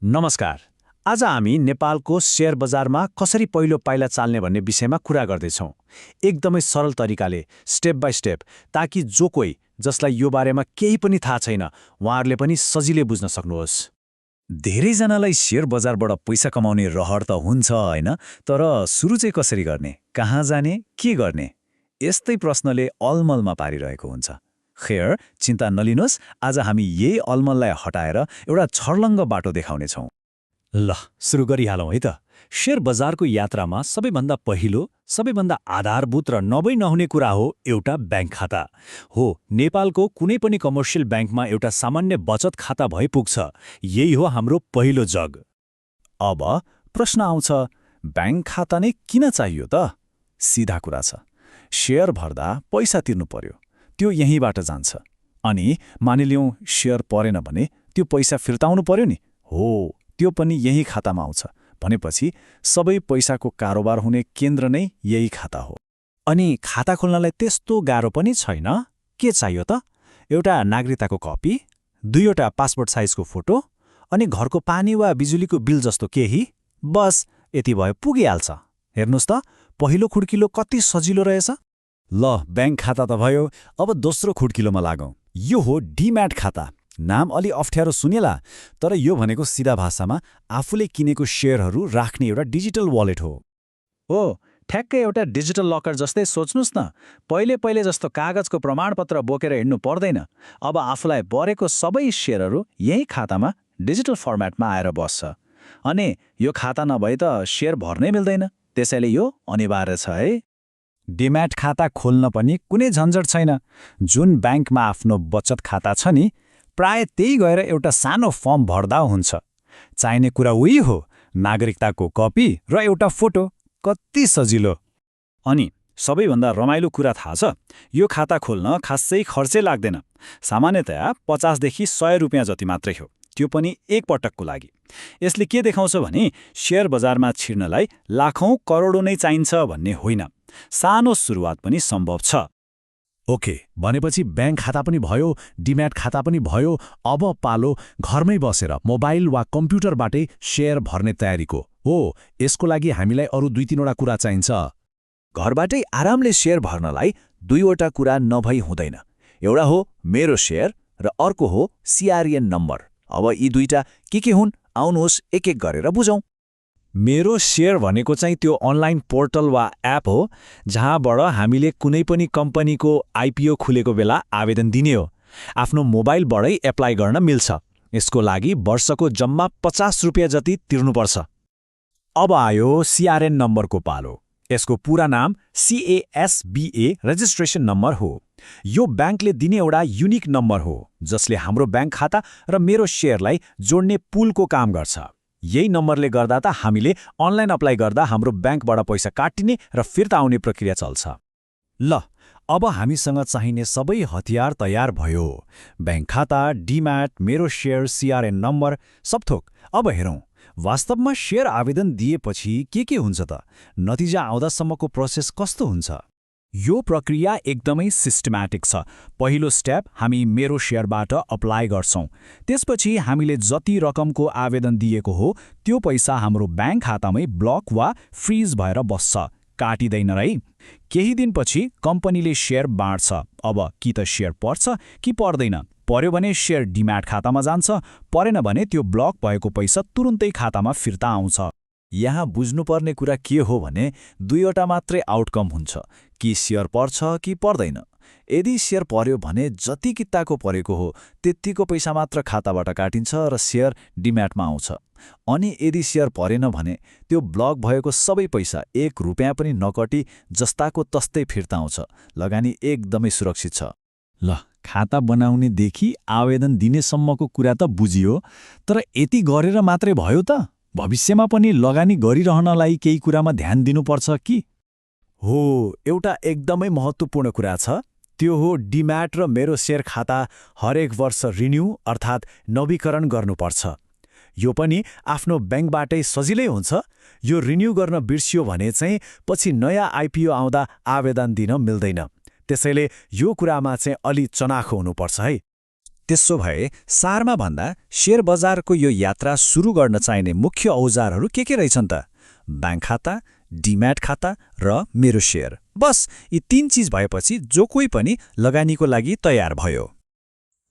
नमस्कार। आज हामी नेपालको शेयर बजारमा कसरी पहिलो पाइला चाल्ने भन्ने विषयमा कुरा गर्दैछौँ। एकदमै सरल तरिकाले, स्टेप बाई स्टेप, ताकि जो कोही जसलाई यो बारेमा केही पनि थाहा छैन, उहाँहरूले पनि सजिलै बुझ्न सक्नुहोस्। धेरैजनालाई शेयर बजारबाट पैसा कमाउने रहर त हुन्छ होइन, तर सुरु चाहिँ कसरी गर्ने, कहाँ जाने, के गर्ने, यस्तै प्रश्नले अलमलमा पारिरहेको हुन्छ। खैर, चिन्ता नलिनुहोस्, आज हामी यही अलमललाई हटाएर एउटा छर्लङ्ग बाटो देखाउनेछौँ। ल, सुरु गरिहालौँ है त। शेयर बजारको यात्रामा सबैभन्दा पहिलो, सबैभन्दा आधारभूत र नभई नहुने कुरा हो एउटा ब्याङ्क खाता। हो, नेपालको कुनै पनि कमर्सियल ब्याङ्कमा एउटा सामान्य बचत खाता भए पुग्छ। यही हो हाम्रो पहिलो जग। अब प्रश्न आउँछ, ब्याङ्क खाता नै किन चाहियो त? सिधा कुरा छ, शेयर भर्दा पैसा तिर्नु पर्यो, त्यो यहीँबाट जान्छ। अनि मानिलिउँ शेयर परेन भने त्यो पैसा फिर्ताउनु पर्यो नि। हो, त्यो पनि यही खातामा आउँछ। भनेपछि सबै पैसाको कारोबार हुने केन्द्र नै यही खाता हो। अनि खाता खोल्नलाई त्यस्तो गाह्रो पनि छैन। के चाहियो त? एउटा नागरिकताको कपी, 2वटा पासपोर्ट साइजको फोटो, अनि घरको पानी वा बिजुलीको बिल जस्तो केही। बस यति भए पुगिहाल्छ। हेर्नुहोस् त, पहिलो खुड्किलो कति सजिलो रहेछ। ल, ब्याङ्क खाता त भयो, अब दोस्रो खुड्किलोमा लागौँ। यो हो डिम्याट खाता। नाम अलि अप्ठ्यारो सुनेला, तर यो भनेको सिधा भाषामा आफूले किनेको शेयरहरू राख्ने एउटा डिजिटल वालेट हो। हो, ठ्याक्कै एउटा डिजिटल लकर जस्तै सोच्नुस् न। पहिले जस्तो कागजको प्रमाणपत्र बोकेर हिँड्नु पर्दैन। अब आफूलाई बरेको सबै शेयरहरू यही खातामा डिजिटल फर्मेटमा आएर बस्छ। अनि यो खाता नभए त शेयर भर्नै मिल्दैन। त्यसैले यो अनिवार्य छ है। डिम्याट खाता खोल्न पनि कुनै झन्झट छैन। जुन ब्याङ्कमा आफ्नो बचत खाता छ नि, प्राय त्यही गएर एउटा सानो फर्म भर्दा हुन्छ। चाहिने कुरा उही हो, नागरिकताको कपी र एउटा फोटो। कति सजिलो। अनि सबैभन्दा रमाइलो कुरा थाहा छ, यो खाता खोल्न खासै खर्चै लाग्दैन। सामान्यतया 50 देखि 100 रुपियाँ जति मात्रै हो, त्यो पनि एक पटकको लागि। यसले के देखाउँछ भने शेयर बजारमा छिर्नलाई लाखौं करोडौं नै चाहिन्छ भन्ने होइन, सानो सुरुवात पनि सम्भव छ। ओके, भनेपछि ब्याङ्क खाता पनि भयो, डिम्याट खाता पनि भयो। अब पालो घरमै बसेर मोबाइल वा कम्प्युटरबाटै शेयर भर्ने तयारीको हो। यसको लागि हामीलाई अरू 2-3वटा कुरा चाहिन्छ। घरबाटै आरामले शेयर भर्नलाई 2वटा कुरा नभई हुँदैन। एउटा हो मेरो शेयर र अर्को हो CRN नम्बर। अब यी 2टा के हुन्, आउनुहोस् एक एक गरेर बुझौँ। मेरो शेयर भनेको चाहिँ त्यो अनलाइन पोर्टल वा एप हो, जहाँबाट हामीले कुनै पनि कम्पनीको IPO खुलेको बेला आवेदन दिने हो। आफ्नो मोबाइलबाटै एप्लाई गर्न मिल्छ। यसको लागि वर्षको जम्मा 50 रुपियाँ जति तिर्नुपर्छ। अब आयो CRN नम्बरको पालो। यसको पुरा नाम CASBA रजिस्ट्रेसन नम्बर हो। यो ब्याङ्कले दिने एउटा युनिक नम्बर हो, जसले हाम्रो ब्याङ्क खाता र मेरो शेयरलाई जोड्ने पुलको काम गर्छ। यही नम्बरले गर्दा त हामीले अनलाइन अप्लाई गर्दा हाम्रो ब्याङ्कबाट पैसा काटिने र फिर्ता आउने प्रक्रिया चल्छ। ल, अब हामीसँग चाहिने सबै हतियार तयार भयो। ब्याङ्क खाता, डिम्याट, मेरो शेयर, CRN नम्बर, सबथोक। अब हेरौँ, वास्तवमा शेयर आवेदन दिएपछि के हुन्छ त? नतिजा आउँदासम्मको प्रोसेस कस्तो हुन्छ? यो प्रक्रिया एकदमै सिस्टमेटिक छ। पहिलो स्टेप, हामी मेरो शेयरबाट अप्लाई गर्छौं। त्यसपछि हामीले जति रकमको आवेदन दिएको हो त्यो पैसा हाम्रो ब्याङ्क खातामै ब्लक वा फ्रिज भएर बस्छ, काटिँदैन है। केही दिनपछि कम्पनीले शेयर बाँड्छ। अब कि त शेयर पर्छ कि पर्दैन। पर्यो भने शेयर डिम्याट खातामा जान्छ, परेन भने त्यो ब्लक भएको पैसा तुरुन्तै खातामा फिर्ता आउँछ। यहाँ बुझ्नुपर्ने कुरा के हो भने 2वटा मात्रै आउटकम हुन्छ, कि शेयर पर्छ कि पर्दैन। यदि शेयर पर्यो भने जति किताको परेको हो त्यतिको पैसा मात्र खाताबाट काटिन्छ र शेयर डिम्याटमा आउँछ। अनि यदि शेयर परेन भने त्यो ब्लक भएको सबै पैसा 1 रुपियाँ पनि नकटी जस्ताको तस्तै फिर्ता आउँछ। लगानी एकदमै सुरक्षित छ। ल, खाता बनाउनेदेखि आवेदन दिनेसम्मको कुरा त बुझियो, तर यति गरेर मात्रै भयो त? भविष्यमा पनि लगानी गरिरहनलाई केही कुरामा ध्यान दिनुपर्छ कि? हो, एउटा एकदमै महत्त्वपूर्ण कुरा छ। त्यो हो डिम्याट र मेरो शेयर खाता हरेक वर्ष रिन्यू अर्थात् नवीकरण गर्नुपर्छ। यो पनि आफ्नो ब्याङ्कबाटै सजिलै हुन्छ। यो रिन्यू गर्न बिर्सियो भने चाहिँ पछि नयाँ IPO आउँदा आवेदन दिन मिल्दैन। त्यसैले यो कुरामा चाहिँ अलि चनाखो हुनुपर्छ है। त्यसो भए सारमा भन्दा शेयर बजारको यो यात्रा सुरु गर्न चाहिने मुख्य औजारहरू के रहेछन् त? ब्याङ्क खाता, डिम्याट खाता र मेरो शेयर। बस यी 3 चिज भएपछि जो कोही पनि लगानीको लागि तयार भयो।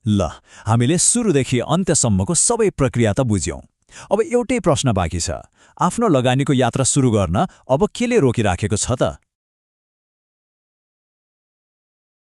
ल, हामीले सुरुदेखि अन्त्यसम्मको सबै प्रक्रिया त बुझ्यौं। अब एउटै प्रश्न बाँकी छ। आफ्नो लगानीको यात्रा सुरु गर्न अब केले रोकिराखेको छ त?